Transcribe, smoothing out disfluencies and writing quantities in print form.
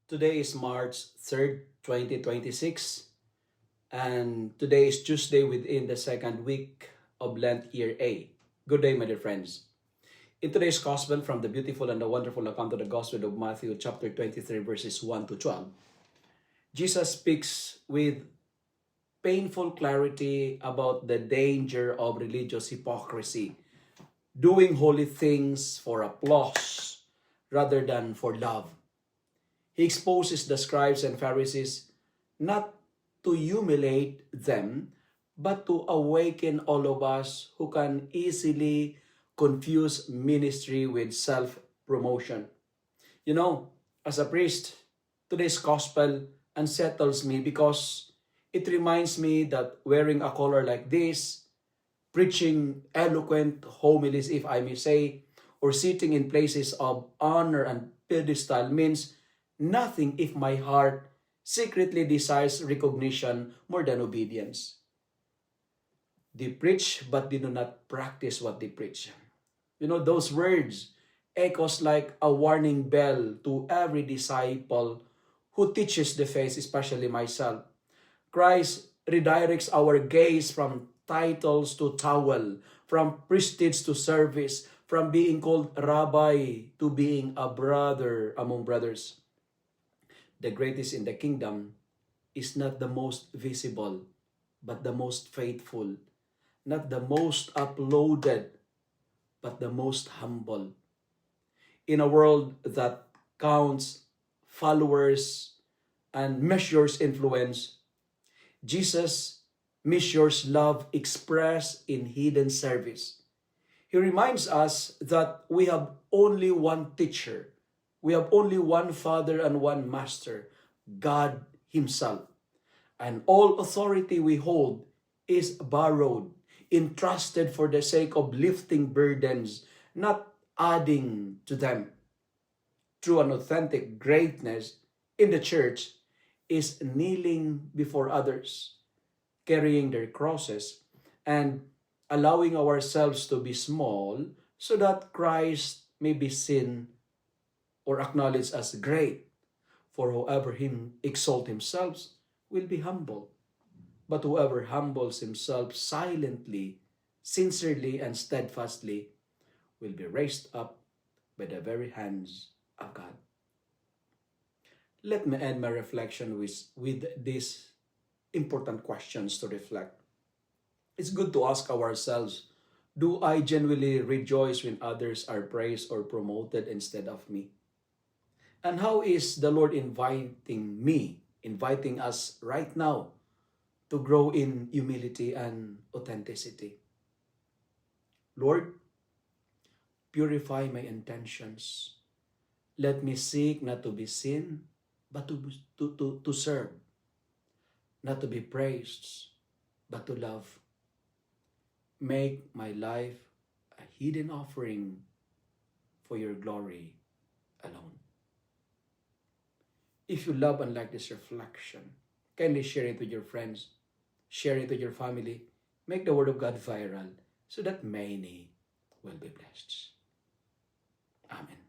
Today is March 3rd, 2026, and today is Tuesday within the second week of Lent Year A. Good day, my dear friends. In today's Gospel, from the beautiful and the wonderful account of the Gospel of Matthew, chapter 23, verses 1 to 12, Jesus speaks with painful clarity about the danger of religious hypocrisy, doing holy things for applause rather than for love. He exposes the scribes and Pharisees not to humiliate them, but to awaken all of us who can easily confuse ministry with self-promotion. You know, as a priest, today's gospel unsettles me because it reminds me that wearing a collar like this, preaching eloquent homilies, if I may say, or sitting in places of honor and pedestal means nothing if my heart secretly desires recognition more than obedience. They preach, but they do not practice what they preach. You know, those words echoes like a warning bell to every disciple who teaches the faith, especially myself. Christ redirects our gaze from titles to towel, from prestige to service, from being called rabbi to being a brother among brothers. The greatest in the kingdom is not the most visible, but the most faithful, not the most uploaded, but the most humble. In a world that counts followers and measures influence, Jesus measures love expressed in hidden service. He reminds us that we have only one teacher. We have only one Father and one Master, God Himself. And all authority we hold is borrowed, entrusted for the sake of lifting burdens, not adding to them. True and authentic greatness in the church is kneeling before others, carrying their crosses, and allowing ourselves to be small so that Christ may be seen or acknowledged as great. For whoever exalt himself will be humble. But whoever humbles himself silently, sincerely, and steadfastly will be raised up by the very hands of God. Let me end my reflection with these important questions to reflect. It's good to ask ourselves, do I genuinely rejoice when others are praised or promoted instead of me? And how is the Lord inviting us right now to grow in humility and authenticity? Lord, purify my intentions. Let me seek not to be seen, but to serve. Not to be praised, but to love. Make my life a hidden offering for your glory alone. If you love and like this reflection, kindly share it with your friends, share it with your family, make the Word of God viral so that many will be blessed. Amen.